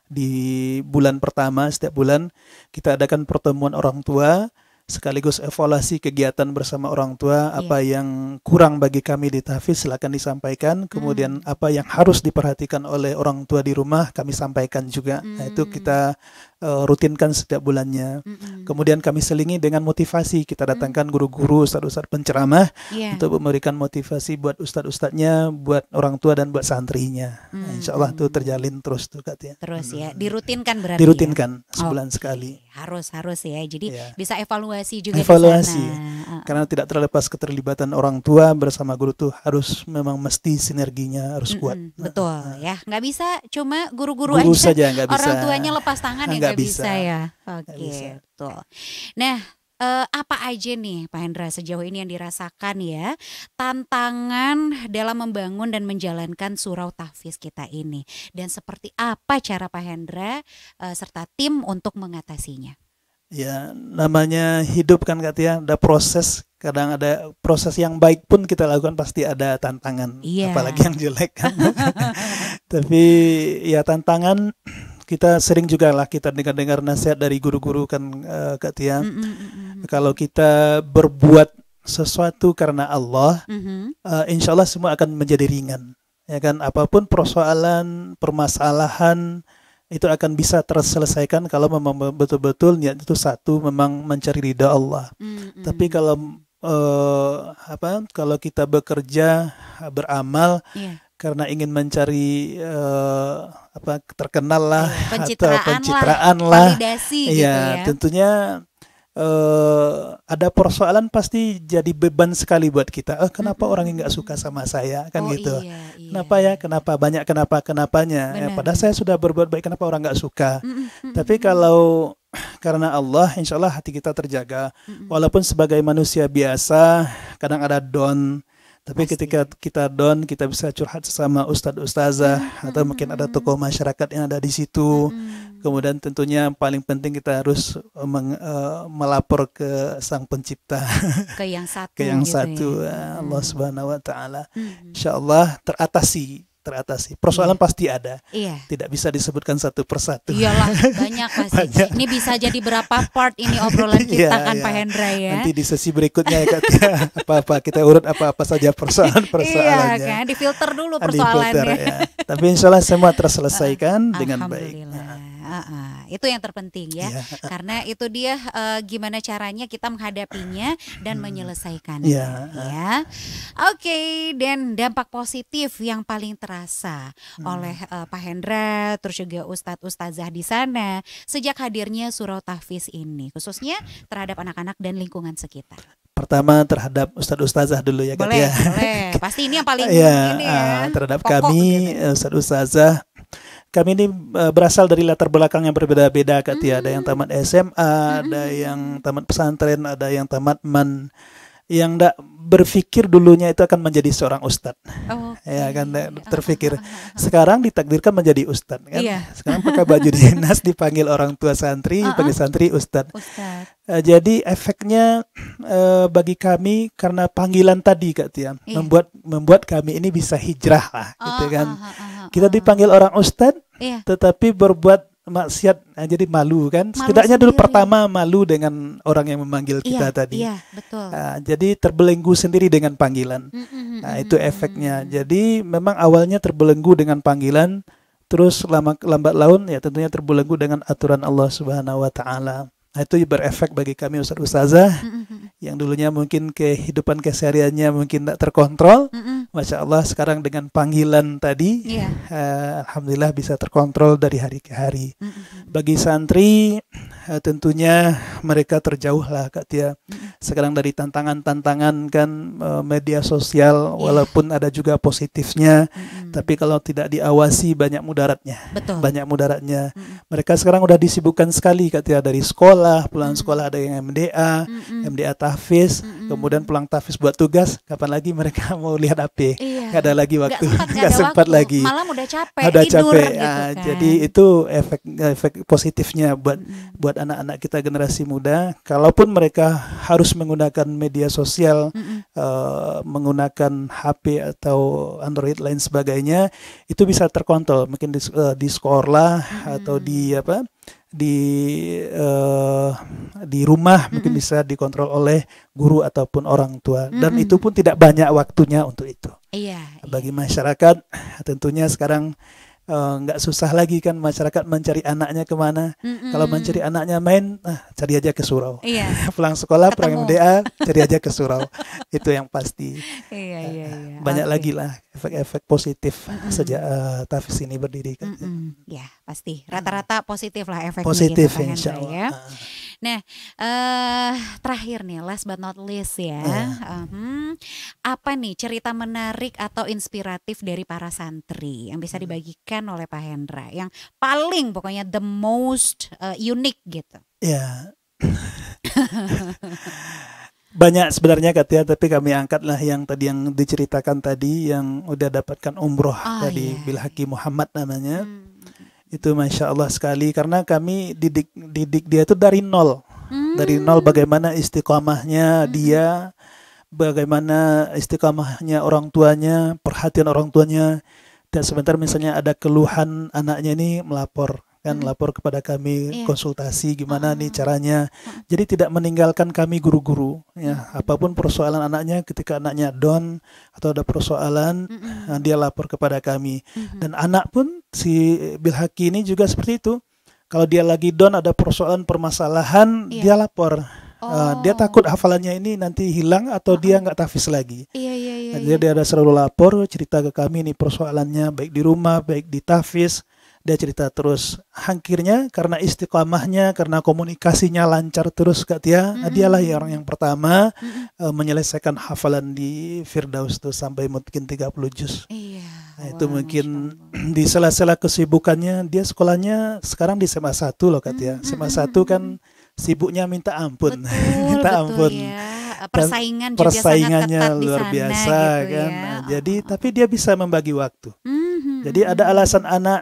di bulan pertama setiap bulan kita adakan pertemuan orang tua sekaligus evaluasi kegiatan bersama orang tua. Apa yang kurang bagi kami di tahfiz silakan disampaikan. Kemudian apa yang harus diperhatikan oleh orang tua di rumah kami sampaikan juga. Nah, itu kita rutinkan setiap bulannya. Kemudian kami selingi dengan motivasi. Kita datangkan guru-guru, ustadz-ustadz penceramah untuk memberikan motivasi buat ustadz-ustadznya, buat orang tua dan buat santrinya. Nah, insya Allah itu terjalin terus tuh katanya. Terus ya, dirutinkan berarti. Dirutinkan sebulan sekali. Harus ya. Jadi bisa evaluasi juga. Evaluasi. Karena tidak terlepas keterlibatan orang tua bersama guru tuh harus memang mesti sinerginya harus kuat. Betul ya. Nggak bisa cuma guru-guru saja nggak bisa. Orang tuanya lepas tangan ya nggak bisa ya. Oke, betul. Nah, Apa aja nih Pak Hendra sejauh ini yang dirasakan ya tantangan dalam membangun dan menjalankan surau tahfiz kita ini, dan seperti apa cara Pak Hendra serta tim untuk mengatasinya? Ya, namanya hidup kan Kak Tia, ada proses. Kadang ada proses yang baik pun kita lakukan pasti ada tantangan, Iya. apalagi yang jelek kan. Tapi ya tantangan kita sering juga lah kita dengar-dengar nasihat dari guru-guru kan Kak Tia. Kalau kita berbuat sesuatu karena Allah, insya Allah semua akan menjadi ringan. Ya kan, apapun persoalan, permasalahan itu akan bisa terselesaikan kalau memang betul-betul niat itu satu, memang mencari ridha Allah. Tapi kalau kalau kita bekerja, beramal karena ingin mencari terkenal lah atau pencitraan lah, validasi gitu ya. Tentunya ada persoalan pasti jadi beban sekali buat kita. Kenapa orang yang nggak suka sama saya kan gitu? Iya. Kenapa ya? Kenapa banyak kenapanya? Padahal saya sudah berbuat baik, kenapa orang nggak suka? Tapi kalau karena Allah, insya Allah hati kita terjaga. Walaupun sebagai manusia biasa, kadang ada down. Tapi ketika kita down, kita bisa curhat sesama ustadz ustazah atau mungkin ada tokoh masyarakat yang ada di situ. Kemudian tentunya yang paling penting kita harus melapor ke Sang Pencipta, ke yang satu, ke yang gitu satu ya. Allah Subhanahu Wa Taala. Insya Allah teratasi. Persoalan pasti ada. Tidak bisa disebutkan satu persatu. Iyalah, banyak pasti. Banyak. Ini bisa jadi berapa part ini obrolan kita kan Pak Hendra ya. Nanti di sesi berikutnya ya Kak Tia, apa-apa kita urut apa-apa saja persoalannya. Iya kan, difilter dulu persoalannya. Ya. Tapi insya Allah semua terselesaikan dengan baik. Itu yang terpenting ya. Karena itu dia gimana caranya kita menghadapinya dan menyelesaikannya ya. Oke, dan dampak positif yang paling terasa oleh Pak Hendra terus juga Ustadz Ustazah di sana sejak hadirnya surau tahfiz ini, khususnya terhadap anak-anak dan lingkungan sekitar. Pertama terhadap Ustadz Ustazah dulu ya Kak Tia. Boleh. Pasti ini yang paling ini ya. Terhadap kami gitu. Ustadz Ustazah, kami ini berasal dari latar belakang yang berbeda-beda Kak Tia. Ada yang tamat SMA, ada yang tamat pesantren, ada yang tamat MAN. Yang tidak berpikir dulunya itu akan menjadi seorang ustadz. Ya kan, terpikir. Sekarang ditakdirkan menjadi ustadz kan. Sekarang pakai baju dinas, dipanggil orang tua santri, dipanggil santri ustadz. Jadi efeknya bagi kami karena panggilan tadi Kak Tia, membuat kami ini bisa hijrah lah gitu kan. Kita dipanggil orang ustadz, tetapi berbuat maksiat, jadi malu kan. Setidaknya dulu pertama malu dengan orang yang memanggil kita tadi. Betul. Jadi terbelenggu sendiri dengan panggilan. Itu efeknya. Jadi memang awalnya terbelenggu dengan panggilan, terus lambat laun ya tentunya terbelenggu dengan aturan Allah Subhanahu Wa Taala. Itu berefek bagi kami Ustadz Ustazah yang dulunya mungkin kehidupan kesehariannya mungkin tidak terkontrol. Masya Allah sekarang dengan panggilan tadi, alhamdulillah bisa terkontrol dari hari ke hari. Bagi santri tentunya mereka terjauh lah Kak Tia. Sekarang dari tantangan-tantangan kan media sosial, walaupun ada juga positifnya, tapi kalau tidak diawasi banyak mudaratnya. Banyak mudaratnya. Mereka sekarang udah disibukkan sekali Kak Tia, dari sekolah, pulang sekolah ada yang MDA, MDA tahfiz, kemudian pulang tahfiz buat tugas. Kapan lagi mereka mau lihat HP? Gak ada lagi waktu, gak sempat lagi. Malam udah capek, tidur gitu kan. Jadi itu efek positifnya buat anak-anak kita generasi muda. Kalaupun mereka harus menggunakan media sosial, menggunakan HP atau Android lain sebagainya, itu bisa terkontrol. Mungkin di sekolah atau di rumah mungkin bisa dikontrol oleh guru ataupun orang tua, dan itu pun tidak banyak waktunya untuk itu. Bagi masyarakat tentunya sekarang nggak susah lagi kan masyarakat mencari anaknya kemana. Kalau mencari anaknya main, cari aja ke surau. Pulang sekolah, pulang MDA, cari aja ke surau. Itu yang pasti. Banyak lagi lah efek-efek positif sejak tahfiz ini berdiri kan. Ya pasti rata-rata positif lah efeknya. Positif gitu, insya Allah ya. Nah terakhir nih, last but not least ya, apa nih cerita menarik atau inspiratif dari para santri yang bisa dibagikan oleh Pak Hendra, yang paling pokoknya the most unique gitu? Ya Banyak sebenarnya Kak Tia, tapi kami angkatlah yang tadi yang diceritakan tadi, yang udah dapatkan umroh tadi, iya. Bilhaki Muhammad namanya. Hmm. Itu Masya Allah sekali, karena kami didik dia itu dari nol. Dari Hmm. nol bagaimana istiqamahnya dia, bagaimana istiqamahnya orang tuanya, perhatian orang tuanya. Dan sebentar misalnya ada keluhan anaknya ini melapor, kan Mm-mm. lapor kepada kami, Iya. konsultasi gimana nih Heeh. caranya. Jadi tidak meninggalkan kami guru-guru ya. Mm-mm. Apapun persoalan anaknya, ketika anaknya down atau ada persoalan, Mm-mm. dia lapor kepada kami. Mhm. Dan anak pun si Bilhaki ini juga seperti itu. Kalau dia lagi down, ada persoalan permasalahan, Iya. dia lapor. Dia Oh. takut hafalannya ini nanti hilang atau dia nggak tahfiz lagi. Iya iya iya. Nah, Iya. dia ada selalu lapor, cerita ke kami nih persoalannya, baik di rumah, baik di tahfiz. Dia cerita terus. Akhirnya karena istiqamahnya, karena komunikasinya lancar terus Kak Tia, dialah orang yang pertama Mm-mm. menyelesaikan hafalan di Firdaus tuh sampai mungkin 30 juz. Iya. Nah, itu Wah, mungkin Masya Allah. di sela-sela kesibukannya, dia sekolahnya sekarang di SMA 1 loh Kak Tia. SMA 1 kan sibuknya minta ampun. Betul, Minta betul ampun. ya. Dan Persaingan juga sangat persaingannya ketat di luar sana biasa gitu kan. ya. Nah, jadi tapi dia bisa membagi waktu. Mhm, Jadi ada mhm, alasan mhm. anak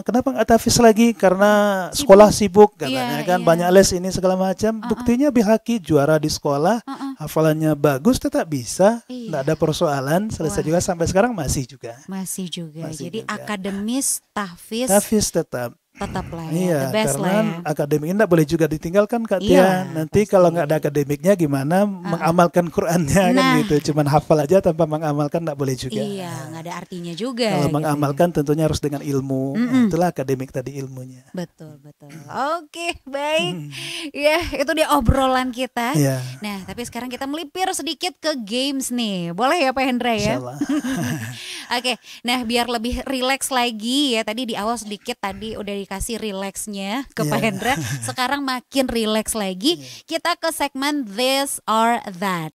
kenapa nggak tahfiz lagi, karena sekolah sibuk katanya Iya, kan, iya. banyak les ini segala macam. Buktinya Bilhaki juara di sekolah, Heeh. hafalannya bagus, tetap bisa, Iya. nggak ada persoalan, selesai Wah. juga sampai sekarang masih juga. Masih juga. Masih Jadi juga. akademis tahfiz Tahfiz tetap. tetap lah ya, Iya, the best lah karena ya. akademik nggak boleh juga ditinggalkan Kak Iya, Tia. Nanti kalau pasti. nggak ada akademiknya gimana mengamalkan Qurannya kan Nah. gitu. Cuman hafal aja tanpa mengamalkan nggak boleh juga. Iya, nggak ada artinya juga. Kalau gitu mengamalkan tentunya harus dengan ilmu. Nah, itulah akademik tadi ilmunya. ya. Betul, betul. Oke, baik. Ya, itu dia obrolan kita. Iya, Nah, tapi sekarang kita melipir sedikit ke games nih. Boleh ya Pak Hendra ya? insyaallah. Oke, nah biar lebih rileks lagi ya, tadi di awal sedikit tadi udah dikasih rileksnya ke Pak Iya. Hendra, sekarang makin rileks lagi. Kita ke segmen This or That.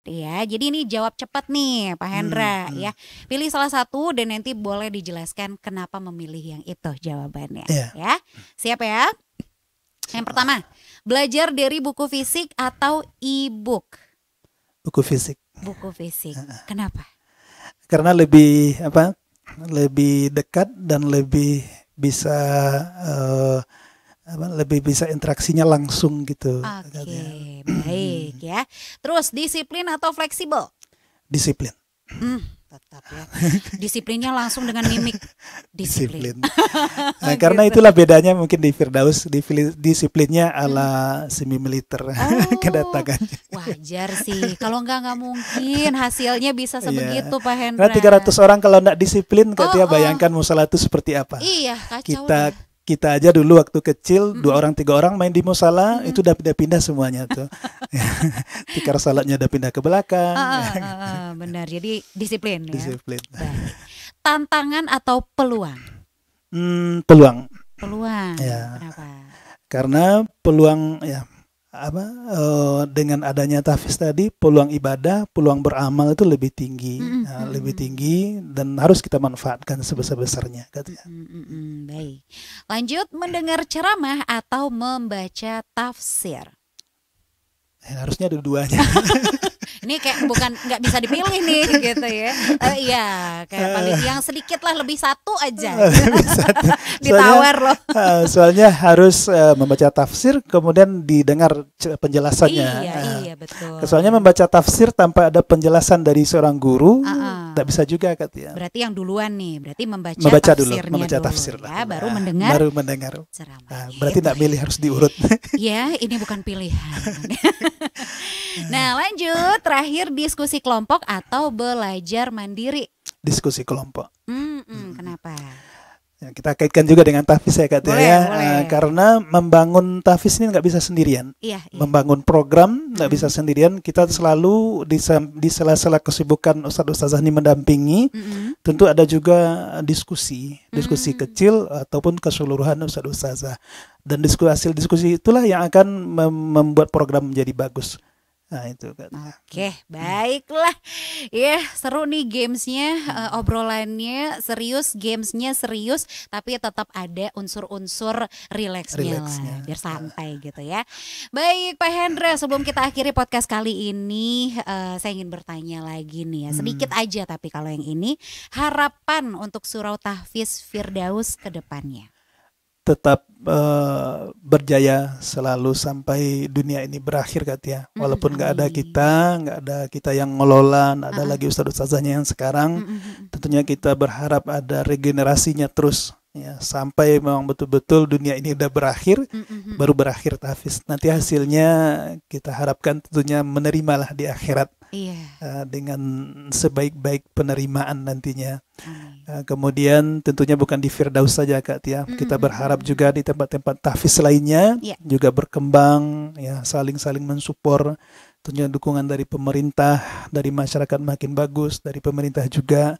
Ya, jadi ini jawab cepat nih Pak Hendra ya. Pilih salah satu dan nanti boleh dijelaskan kenapa memilih yang itu jawabannya. Iya. Ya, siap ya? Yang pertama, belajar dari buku fisik atau e-book? Buku fisik. Buku fisik. Kenapa? Karena lebih lebih dekat dan lebih bisa lebih bisa interaksinya langsung gitu. Oke, baik ya. Terus disiplin atau fleksibel? Disiplin. Tetap ya. Disiplinnya langsung dengan mimik. Disiplin. Nah, karena itulah bedanya mungkin di Firdaus, disiplinnya ala semi militer kedatangannya. Wajar sih. Kalau nggak mungkin hasilnya bisa sebegitu Pak Hendra. Karena 300 orang kalau nggak disiplin, Kak Tia, Oh, bayangkan musola itu seperti apa. Iya, kacau. Kita aja dulu waktu kecil 2 orang 3 orang main di musola itu udah pindah semuanya tuh. Tikar salatnya udah pindah ke belakang. Benar. Jadi disiplin ya. Disiplin. Baik. Tantangan atau peluang? Peluang. Peluang. Ya. Kenapa? Karena peluang dengan adanya tahfiz tadi, peluang ibadah, peluang beramal itu lebih tinggi, lebih tinggi dan harus kita manfaatkan sebesar-besarnya, katanya. Baik. Lanjut, mendengar ceramah atau membaca tafsir? Harusnya dua-duanya. Ini kayak bukan nggak bisa dipilih nih gitu ya. Iya, kayak paling yang sedikit lah, lebih satu aja. Ditawar loh. Soalnya harus membaca tafsir kemudian didengar penjelasannya. Iya betul. Soalnya membaca tafsir tanpa ada penjelasan dari seorang guru tidak bisa juga, katanya. Berarti yang duluan nih, berarti membaca dulu, membaca tafsir ya, lah. baru mendengar Nah, ceramah. berarti tidak milih, harus diurut. Ya, ini bukan pilihan. Nah, lanjut, terakhir diskusi kelompok atau belajar mandiri? Diskusi kelompok. Kenapa? Ya, kita kaitkan juga dengan tahfiz ya, Kak Tia, ya. Boleh. Karena membangun tahfiz ini nggak bisa sendirian. Iya. Membangun program nggak bisa sendirian. Kita selalu di sela-sela kesibukan Ustadz-Ustazah ini mendampingi. Tentu ada juga diskusi kecil ataupun keseluruhan Ustadz-Ustazah. Dan hasil diskusi itulah yang akan membuat program menjadi bagus. Nah itu Kak. Oke, baiklah. Ya, seru nih gamesnya, obrolannya serius, gamesnya serius, tapi tetap ada unsur-unsur rileksnya Rileksnya. lah, biar santai gitu ya. Baik, Pak Hendra, sebelum kita akhiri podcast kali ini, saya ingin bertanya lagi nih ya, sedikit aja tapi kalau yang ini, harapan untuk Surau Tahfiz Firdaus ke depannya. Tetap berjaya selalu sampai dunia ini berakhir Kak ya. Walaupun nggak ada kita yang ngelola, nggak ada lagi ustadz-ustadzanya yang sekarang. Tentunya kita berharap ada regenerasinya terus ya, sampai memang betul-betul dunia ini udah berakhir, baru berakhir tahfiz. Nanti hasilnya kita harapkan tentunya menerimalah di akhirat. Dengan sebaik-baik penerimaan nantinya. Kemudian tentunya bukan di Firdaus saja Kak Tia. Kita berharap juga di tempat-tempat tahfiz lainnya juga berkembang ya, saling-saling mensupport. Tentunya dukungan dari pemerintah, dari masyarakat makin bagus, dari pemerintah juga.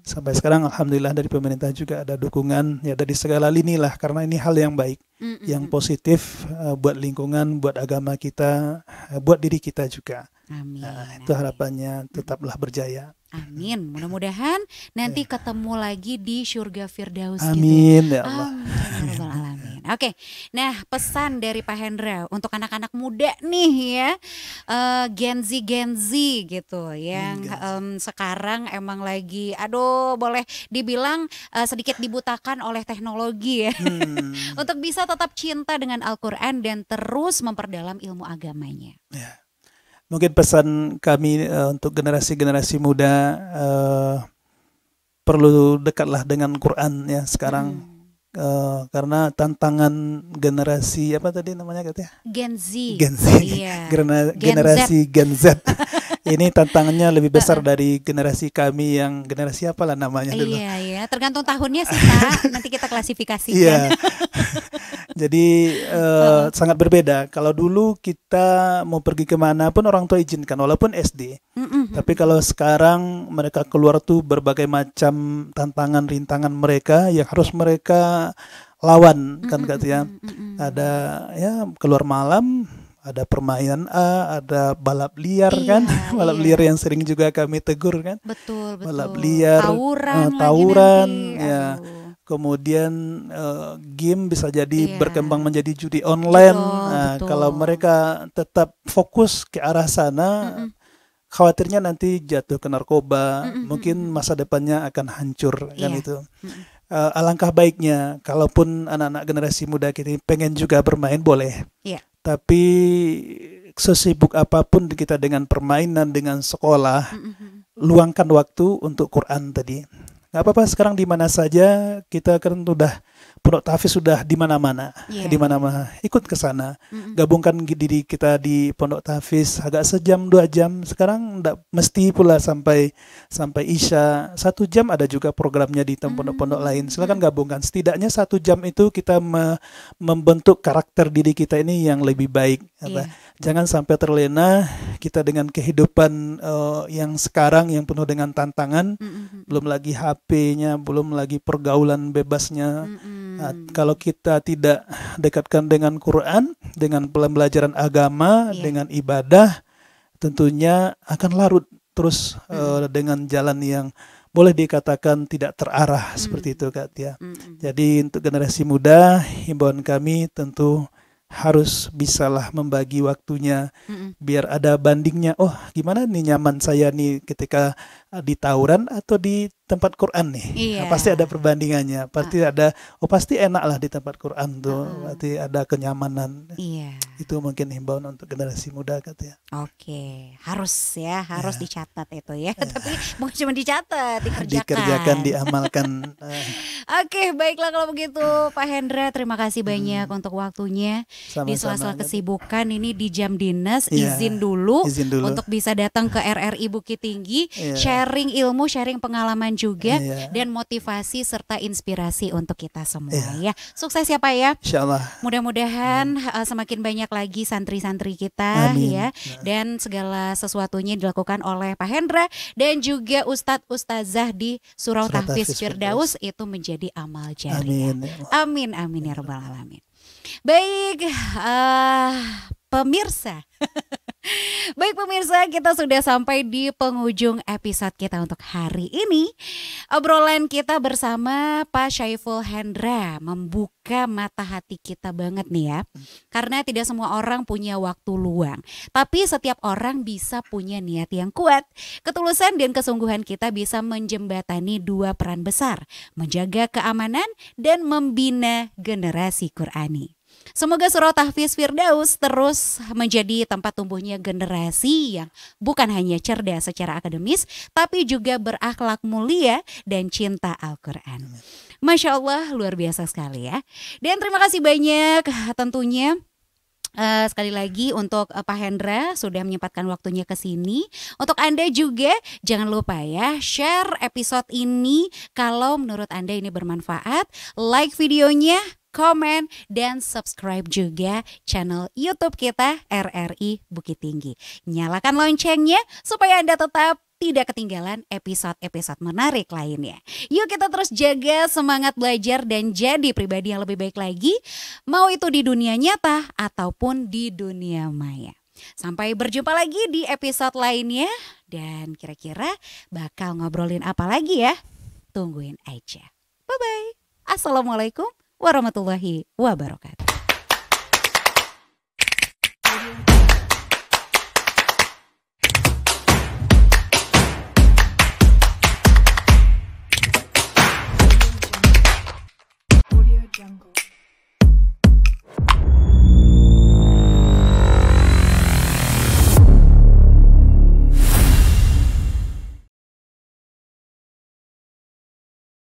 Sampai sekarang alhamdulillah dari pemerintah juga ada dukungan ya dari segala lini lah, karena ini hal yang baik, yang positif buat lingkungan, buat agama kita, buat diri kita juga. Amin. Nah, itu harapannya tetaplah berjaya. Amin. Mudah-mudahan nanti ketemu lagi di surga Firdaus. Amin gitu. Ya Allah. Amin. Oke. Nah, pesan dari Pak Hendra untuk anak-anak muda nih ya, Gen Z gitu, yang sekarang emang lagi, boleh dibilang sedikit dibutakan oleh teknologi ya, untuk bisa tetap cinta dengan Al-Quran dan terus memperdalam ilmu agamanya. Ya. Mungkin pesan kami untuk generasi-generasi muda, perlu dekatlah dengan Quran ya sekarang, karena tantangan generasi apa tadi namanya katanya? Gen Z. Iya. Generasi Gen Z. Ini tantangannya lebih besar dari generasi kami yang generasi apalah namanya dulu. Iya, tergantung tahunnya sih Pak. Nanti kita klasifikasikan. Iya. Jadi sangat berbeda. Kalau dulu kita mau pergi kemana pun orang tua izinkan, walaupun SD. Tapi kalau sekarang mereka keluar tuh berbagai macam tantangan, rintangan mereka yang harus mereka lawan kan katanya. Ada ya keluar malam, ada permainan ada balap liar kan, balap liar yang sering juga kami tegur kan. Betul. Balap liar, tawuran ya. Kemudian game bisa jadi berkembang menjadi judi online. Kalau mereka tetap fokus ke arah sana, khawatirnya nanti jatuh ke narkoba, mungkin masa depannya akan hancur kan itu. Alangkah baiknya kalaupun anak-anak generasi muda kita pengen juga bermain boleh. Tapi sesibuk apapun kita dengan permainan, dengan sekolah, luangkan waktu untuk Quran tadi. Gak apa-apa sekarang di mana saja, kita kan udah pondok tahfiz sudah di mana-mana, di mana-mana ikut ke sana, gabungkan diri kita di pondok tahfiz agak sejam 2 jam. Sekarang enggak mesti pula sampai Isya, 1 jam ada juga programnya di pondok-pondok lain. Silakan gabungkan, setidaknya 1 jam itu kita membentuk karakter diri kita ini yang lebih baik. Jangan sampai terlena kita dengan kehidupan yang sekarang yang penuh dengan tantangan, belum lagi HP-nya, belum lagi pergaulan bebasnya. Kalau kita tidak dekatkan dengan Quran, dengan pembelajaran agama, dengan ibadah, tentunya akan larut terus dengan jalan yang boleh dikatakan tidak terarah seperti itu Kak Tia. Jadi untuk generasi muda, himbauan kami tentu harus bisalah membagi waktunya biar ada bandingnya. Oh, gimana nih nyaman saya nih ketika di tawuran atau di tempat Quran nih. Nah, pasti ada perbandingannya. Pasti ada, pasti enak lah di tempat Quran tuh. Berarti ada kenyamanan. Itu mungkin himbauan untuk generasi muda katanya. Oke, harus dicatat itu ya. Tapi bukan cuma dicatat, dikerjakan, diamalkan. Oke, baiklah kalau begitu Pak Hendra, terima kasih banyak untuk waktunya. Sama-sama. Di sela-sela kesibukan ini di jam dinas, izin dulu untuk bisa datang ke RRI Bukit Tinggi, sharing ilmu, sharing pengalaman juga, dan motivasi serta inspirasi untuk kita semua ya. Sukses ya Pak ya. Insyaallah. Mudah-mudahan semakin banyak lagi santri-santri kita ya, dan segala sesuatunya dilakukan oleh Pak Hendra dan juga Ustadz Ustazah di Surau Tahfiz Firdaus itu menjadi amal jariah. Amin amin ya rabbal alamin. Baik, pemirsa. Baik pemirsa, kita sudah sampai di penghujung episode kita untuk hari ini. Obrolan kita bersama Pak Syaiful Hendra membuka mata hati kita banget nih ya. Karena tidak semua orang punya waktu luang, tapi setiap orang bisa punya niat yang kuat. Ketulusan dan kesungguhan kita bisa menjembatani dua peran besar, menjaga keamanan dan membina generasi Qurani. Semoga surah Tahfiz Firdaus terus menjadi tempat tumbuhnya generasi yang bukan hanya cerdas secara akademis, tapi juga berakhlak mulia dan cinta Al-Quran. Masya Allah, luar biasa sekali ya. Dan terima kasih banyak tentunya. Sekali lagi untuk Pak Hendra sudah menyempatkan waktunya ke sini. Untuk Anda juga jangan lupa ya, share episode ini kalau menurut Anda ini bermanfaat. Like videonya, komen, dan subscribe juga channel YouTube kita RRI Bukit Tinggi. Nyalakan loncengnya supaya Anda tetap tidak ketinggalan episode-episode menarik lainnya. Yuk kita terus jaga semangat belajar dan jadi pribadi yang lebih baik lagi, mau itu di dunia nyata ataupun di dunia maya. Sampai berjumpa lagi di episode lainnya, dan kira-kira bakal ngobrolin apa lagi ya? Tungguin aja. Bye-bye. Assalamualaikum warahmatullahi wabarakatuh.